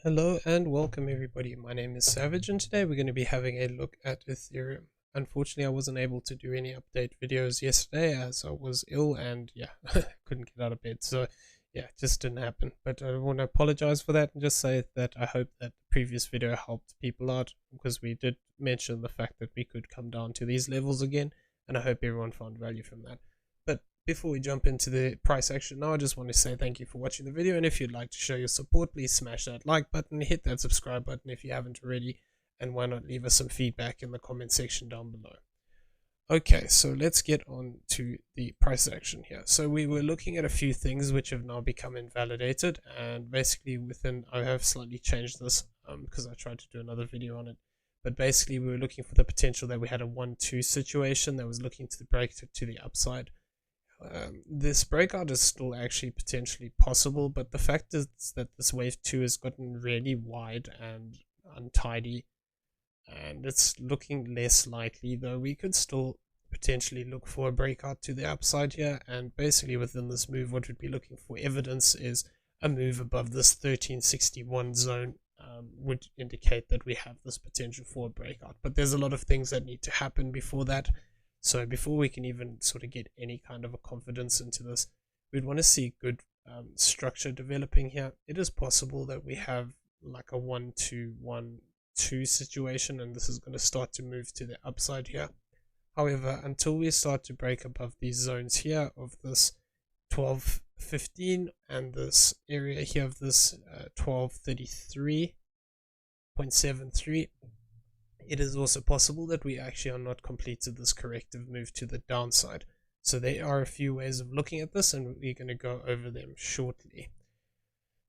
Hello and welcome everybody. My name is Savage and today we're going to be having a look at Ethereum. Unfortunately, I wasn't able to do any update videos yesterday as I was ill and couldn't get out of bed. So yeah, it just didn't happen. But I want to apologize for that and just say that I hope that the previous video helped people out because we did mention the fact that we could come down to these levels again, and I hope everyone found value from that. But before we jump into the price action now, I just want to say thank you for watching the video, and if you'd like to show your support, please smash that like button, hit that subscribe button if you haven't already, and why not leave us some feedback in the comment section down below. Okay, so let's get on to the price action here. So we were looking at a few things which have now become invalidated, and basically I have slightly changed this because I tried to do another video on it. But basically we were looking for the potential that we had a 1-2 situation that was looking to break to the upside. This breakout is still actually potentially possible, but the fact is that this wave 2 has gotten really wide and untidy, and it's looking less likely, though we could still potentially look for a breakout to the upside here. And basically within this move, what we'd be looking for evidence is a move above this 1361 zone. Would indicate that we have this potential for a breakout, but there's a lot of things that need to happen before that. So before we can even sort of get any kind of a confidence into this, we'd want to see good structure developing here. It is possible that we have like a 1-2-1-2 situation, and this is going to start to move to the upside here. However, until we start to break above these zones here of this 1215 and this area here of this 1233.73, it is also possible that we actually are not completed this corrective move to the downside. So there are a few ways of looking at this, and we're going to go over them shortly.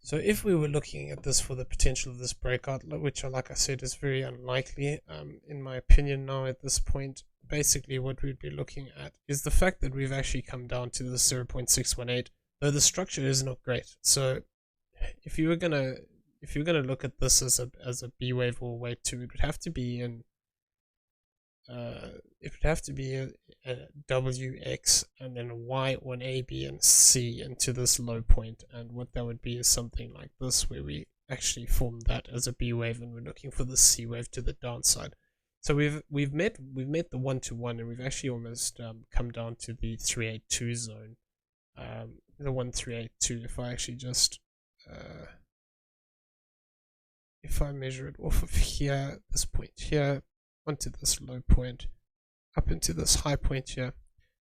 So if we were looking at this for the potential of this breakout, which like I said is very unlikely in my opinion now at this point, basically what we'd be looking at is the fact that we've actually come down to the 0.618, though the structure is not great. So if you're gonna look at this as a B wave or wave 2, it would have to be in a WX and then a Y or an A, B, and C into this low point, and what that would be is something like this, where we actually form that as a B wave and we're looking for the C wave to the downside. So we've met the 1-1, and we've actually almost come down to the 382 zone, the 1382. If I actually just if I measure it off of here, this point here, onto this low point, up into this high point here,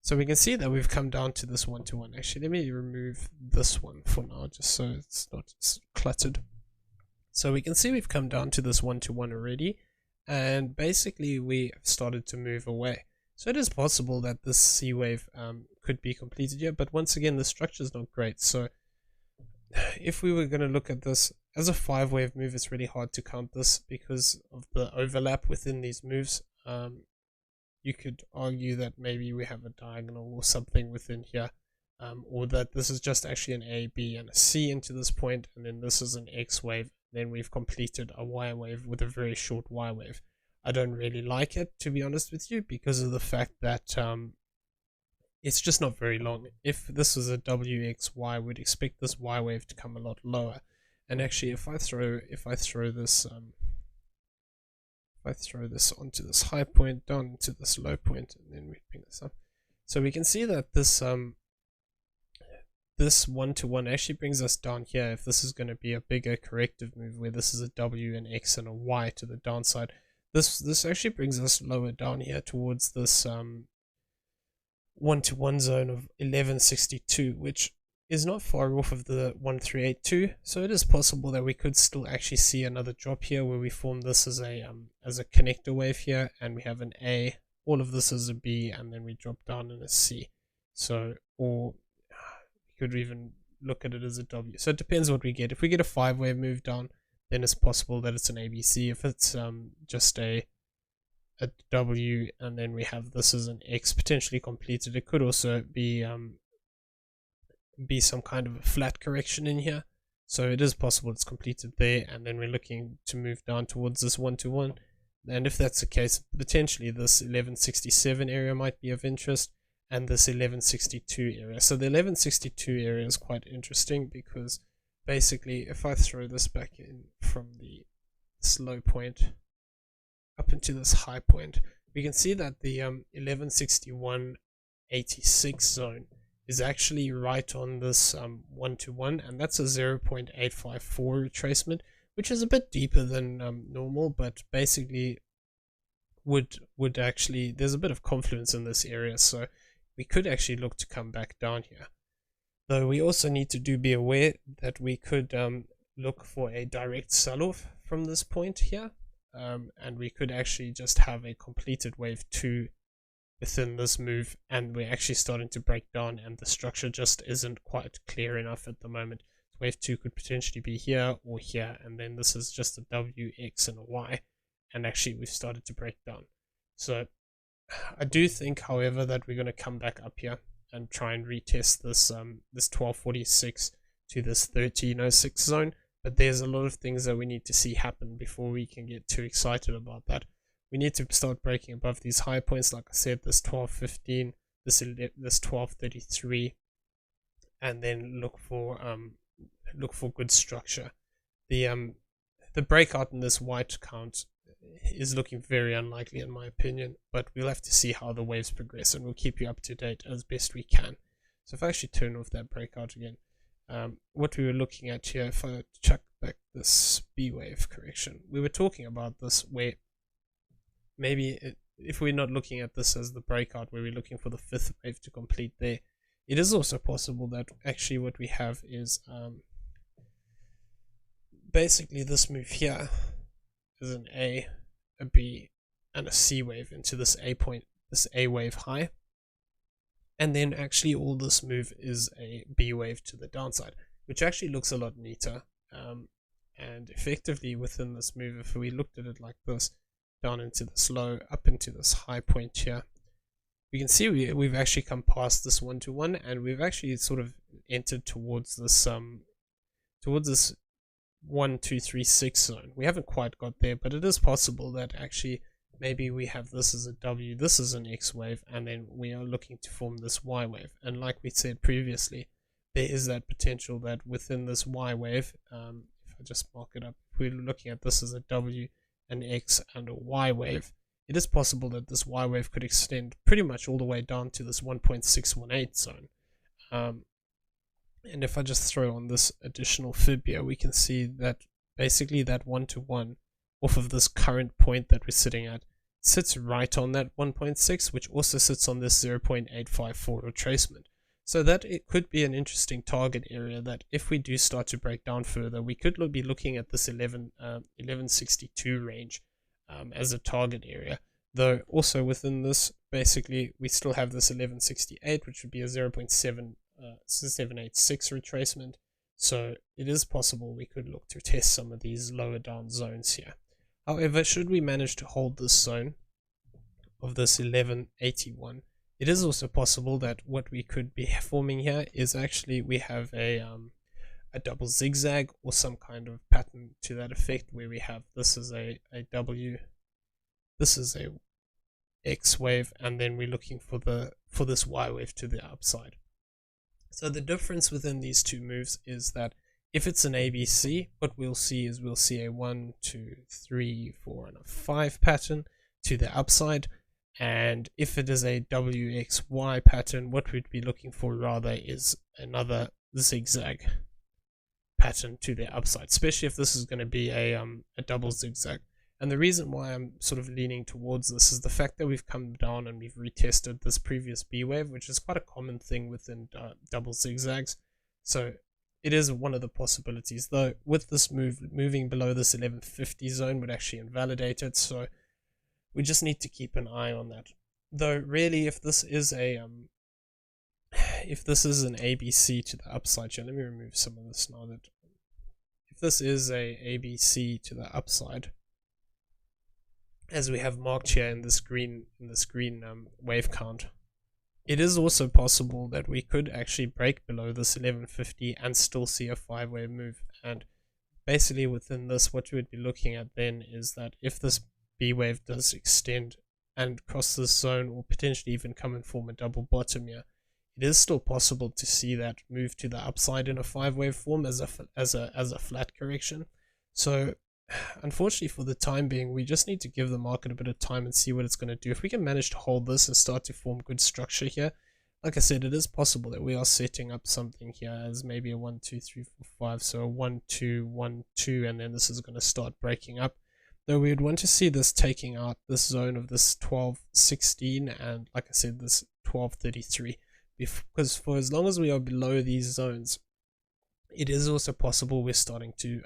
so we can see that we've come down to this 1-1. Actually, let me remove this one for now, just so it's not cluttered. So we can see we've come down to this 1-1 already, and basically we have started to move away. So it is possible that this C wave could be completed here, but once again, the structure is not great. So if we were going to look at this as a 5-wave move, it's really hard to count this because of the overlap within these moves. You could argue that maybe we have a diagonal or something within here, or that this is just actually an A, B, and a C into this point, and then this is an X wave. Then we've completed a Y wave with a very short Y wave. I don't really like it, to be honest with you, because of the fact that it's just not very long. If this was a WXY, we'd expect this Y wave to come a lot lower. And actually, if I throw this onto this high point, down to this low point, and then we bring this up, so we can see that this 1-1 actually brings us down here. If this is going to be a bigger corrective move, where this is a W, an X, and a Y to the downside, this actually brings us lower down here towards this 1-1 zone of 1162, which is not far off of the 1382. So it is possible that we could still actually see another drop here, where we form this as a connector wave here, and we have an A, all of this as a B, and then we drop down in a C. So, or we could even look at it as a W. So it depends what we get. If we get a 5-wave move down, then it's possible that it's an ABC. If it's just a W, and then we have this as an X potentially completed, it could also be some kind of a flat correction in here. So it is possible it's completed there, and then we're looking to move down towards this 1-1. And if that's the case, potentially this 1167 area might be of interest, and this 1162 area. So the 1162 area is quite interesting because basically if I throw this back in from this low point up into this high point, we can see that the 1161.86 zone is actually right on this 1-to-1, and that's a 0.854 retracement, which is a bit deeper than normal, but basically would actually, there's a bit of confluence in this area, so we could actually look to come back down here. Though we also need to be aware that we could look for a direct sell-off from this point here, and we could actually just have a completed wave 2 within this move, and we're actually starting to break down, and the structure just isn't quite clear enough at the moment. Wave 2 could potentially be here or here, and then this is just a W, X, and a Y, and actually we've started to break down. So I do think, however, that we're going to come back up here and try and retest this 1246 to this 1306 zone, but there's a lot of things that we need to see happen before we can get too excited about that. We need to start breaking above these high points, like I said, this 1215, this 1233, and then look for good structure. The breakout in this white count is looking very unlikely in my opinion, but we'll have to see how the waves progress, and we'll keep you up to date as best we can. So if I actually turn off that breakout again, what we were looking at here, if I chuck back this B wave correction, we were talking about this where maybe if we're not looking at this as the breakout where we're looking for the fifth wave to complete there, it is also possible that actually what we have is basically this move here is an A, a B, and a C wave into this A point, this A wave high, and then actually all this move is a B wave to the downside, which actually looks a lot neater. And effectively within this move, if we looked at it like this, down into this low, up into this high point here, we can see we've actually come past this 1-to-1, and we've actually sort of entered towards this 1236 zone. We haven't quite got there, but it is possible that actually maybe we have this as a W, this is an X wave, and then we are looking to form this Y wave. And like we said previously, there is that potential that within this Y wave, if I just mark it up, if we're looking at this as a W, an X, and a Y wave, it is possible that this Y wave could extend pretty much all the way down to this 1.618 zone. And if I just throw on this additional fib here, we can see that basically that 1-to-1 off of this current point that we're sitting at sits right on that 1.6, which also sits on this 0.854 retracement. So that it could be an interesting target area that if we do start to break down further, we could be looking at this 1162 range as a target area. Though also within this, basically, we still have this 1168, which would be a 0.786 retracement. So it is possible we could look to test some of these lower down zones here. However, should we manage to hold this zone of this 1181, it is also possible that what we could be forming here is actually we have a double zigzag or some kind of pattern to that effect, where we have this is a W, this is a X wave, and then we're looking for this Y wave to the upside. So the difference within these two moves is that if it's an ABC, what we'll see is we'll see a 1, 2, 3, 4, and a 5 pattern to the upside. And if it is a WXY pattern, what we'd be looking for rather is another zigzag pattern to the upside, especially if this is going to be a double zigzag. And the reason why I'm sort of leaning towards this is the fact that we've come down and we've retested this previous B wave, which is quite a common thing within double zigzags. So it is one of the possibilities, though with this moving below this 1150 zone would actually invalidate it. So we just need to keep an eye on that. Though really, if this is an ABC to the upside here, let me remove some of this now. That if this is a ABC to the upside, as we have marked here in this green wave count, it is also possible that we could actually break below this 1150 and still see a 5-wave move. And basically within this, what we would be looking at then is that if this B wave does extend and cross this zone, or potentially even come and form a double bottom here, it is still possible to see that move to the upside in a 5-wave form as a flat correction. So unfortunately for the time being, we just need to give the market a bit of time and see what it's going to do. If we can manage to hold this and start to form good structure here, like I said, it is possible that we are setting up something here as maybe a 1 2 3 4 5, so a 1 2 1 2, and then this is going to start breaking up. Though we would want to see this taking out this zone of this 1216 and, like I said, this 1233, because for as long as we are below these zones, it is also possible we're starting to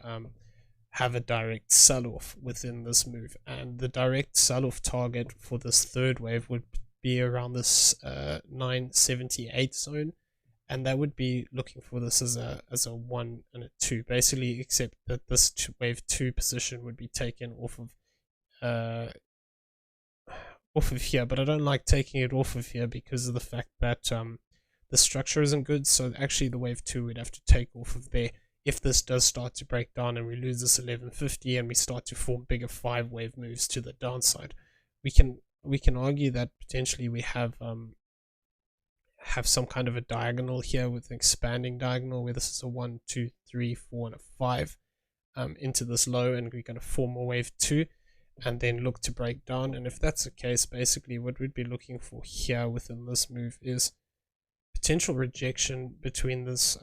have a direct sell-off within this move, and the direct sell-off target for this third wave would be around this 978 zone, and that would be looking for this as a 1 and a 2, basically, except that this wave 2 position would be taken off of here. But I don't like taking it off of here because of the fact that the structure isn't good. So actually the wave 2 we'd have to take off of there if this does start to break down and we lose this 1150 and we start to form bigger 5 wave moves to the downside. We can argue that potentially we have some kind of a diagonal here with an expanding diagonal where this is a 1 2 3 4 and a 5 into this low, and we're going to form a wave 2 and then look to break down. And if that's the case, basically what we'd be looking for here within this move is potential rejection between this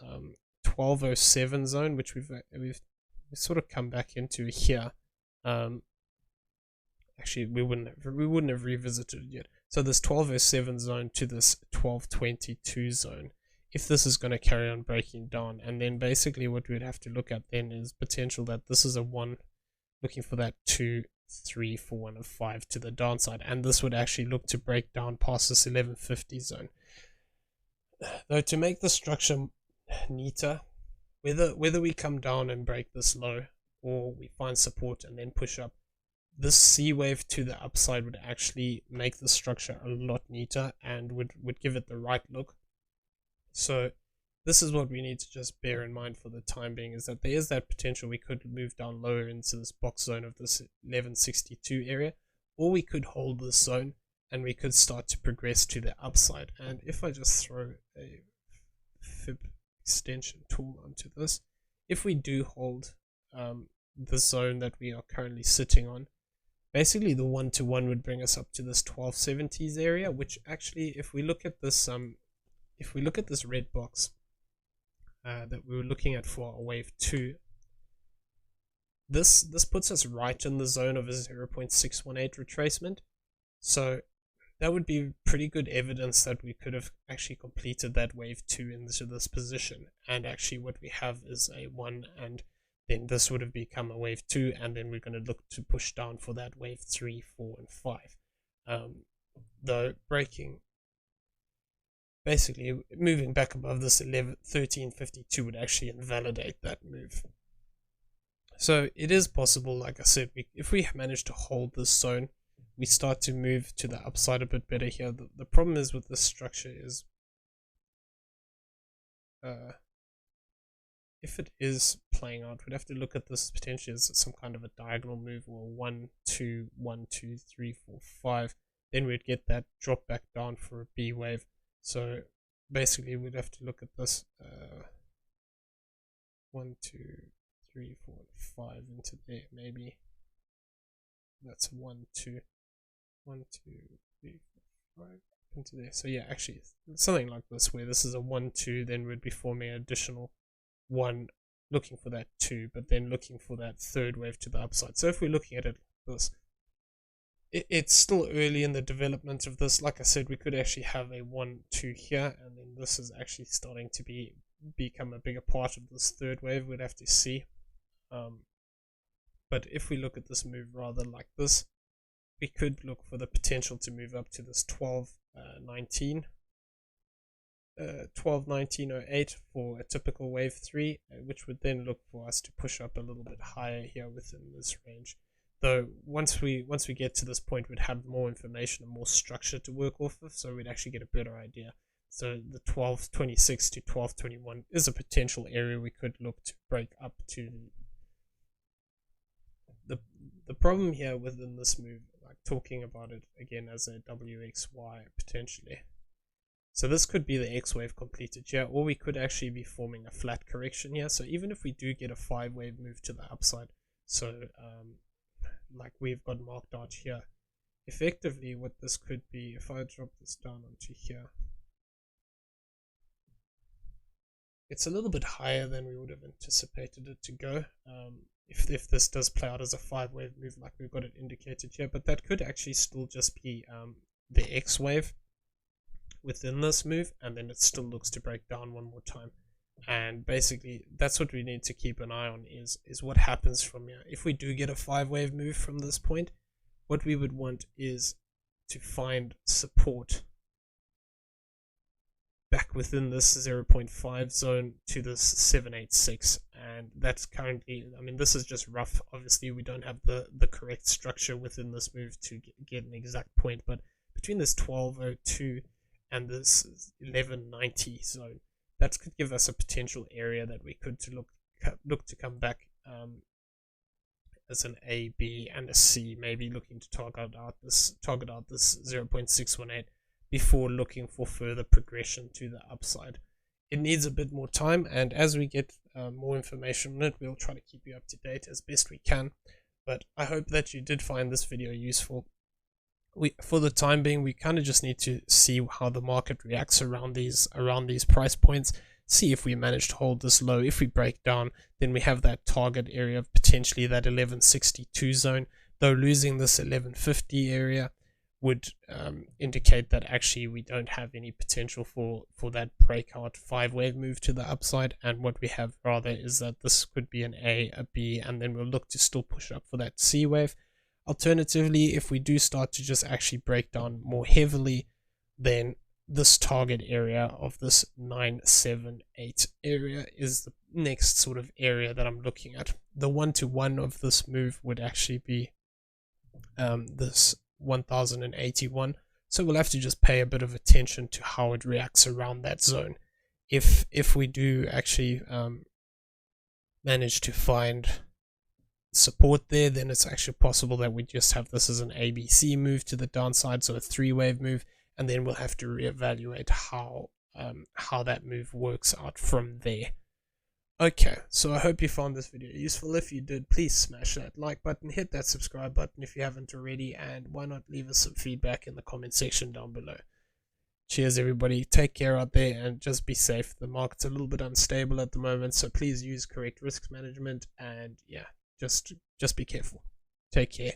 1207 zone, which we've sort of come back into here. Actually, we wouldn't have revisited it yet. So this 1207 zone to this 1222 zone, if this is going to carry on breaking down, and then basically what we'd have to look at then is potential that this is a 1, looking for that 2 3 4 and a 5 to the downside, and this would actually look to break down past this 1150 zone. Though to make the structure neater, whether we come down and break this low or we find support and then push up, this C wave to the upside would actually make the structure a lot neater and would give it the right look. So this is what we need to just bear in mind for the time being, is that there is that potential we could move down lower into this box zone of this 1162 area, or we could hold this zone and we could start to progress to the upside. And if I just throw a fib extension tool onto this, if we do hold the zone that we are currently sitting on, basically the 1-to-1 would bring us up to this 1270s area, which actually, if we look at this red box that we were looking at for a wave 2, this puts us right in the zone of a 0.618 retracement. So that would be pretty good evidence that we could have actually completed that wave 2 into this position, and actually what we have is a 1, and then this would have become a wave 2, and then we're going to look to push down for that wave 3, 4 and 5. Though breaking, basically moving back above this 1352 would actually invalidate that move. So it is possible, like I said, if we manage to hold this zone, we start to move to the upside a bit better here. The problem is with this structure is if it is playing out, we'd have to look at this potentially as some kind of a diagonal move, or 1 2 1 2 3 4 5. Then we'd get that drop back down for a B wave. So basically we'd have to look at this 1 2 3 4 5 into there, maybe. That's 1 2 1 2 3 4 5 into there. So yeah, actually something like this, where this is a 1 2, then we'd be forming an additional 1, looking for that 2, but then looking for that third wave to the upside. So if we're looking at it like this, it's still early in the development of this. Like I said, we could actually have a 1 2 here, and then this is actually starting to become a bigger part of this third wave. We'd have to see. But if we look at this move rather like this, we could look for the potential to move up to this 1219.08 for a typical wave 3, which would then look for us to push up a little bit higher here within this range. Though once we get to this point, we'd have more information and more structure to work off of, so we'd actually get a better idea. So the 1226 to 1221 is a potential area we could look to break up to. The problem here within this move, like talking about it again as a WXY potentially. So this could be the X wave completed here, or we could actually be forming a flat correction here. So even if we do get a 5 wave move to the upside, So like we've got marked out here. Effectively what this could be, if I drop this down onto here, it's a little bit higher than we would have anticipated it to go. If this does play out as a 5-wave move like we've got it indicated here, but that could actually still just be the X wave within this move, and then it still looks to break down one more time. And basically that's what we need to keep an eye on, is what happens from here. If we do get a 5-wave move from this point, what we would want is to find support back within this 0.5 zone to this 786, and that's currently, I mean, this is just rough. Obviously we don't have the correct structure within this move to get an exact point, but between this 1202 and this 1190 zone, that could give us a potential area that we could look to come back as an A, B, and a C, maybe looking to target out this 0.618 before looking for further progression to the upside. It needs a bit more time, and as we get more information on it, we'll try to keep you up to date as best we can. But I hope that you did find this video useful. For the time being, we kind of just need to see how the market reacts around these price points, see if we manage to hold this low. If we break down, then we have that target area of potentially that 1162 zone, though losing this 1150 area would indicate that actually we don't have any potential for that breakout 5-wave move to the upside, and what we have rather is that this could be an A, a B, and then we'll look to still push up for that C wave. Alternatively, if we do start to just actually break down more heavily, then this target area of this 978 area is the next sort of area that I'm looking at. The 1-to-1 of this move would actually be this 1081, so we'll have to just pay a bit of attention to how it reacts around that zone. If we do actually manage to find support there, then it's actually possible that we just have this as an ABC move to the downside, so a 3-wave move, and then we'll have to reevaluate how that move works out from there. Okay, so I hope you found this video useful. If you did, please smash that like button, hit that subscribe button if you haven't already, and why not leave us some feedback in the comment section down below. Cheers everybody, take care out there and just be safe. The market's a little bit unstable at the moment, so please use correct risk management, and yeah, just be careful. Take care.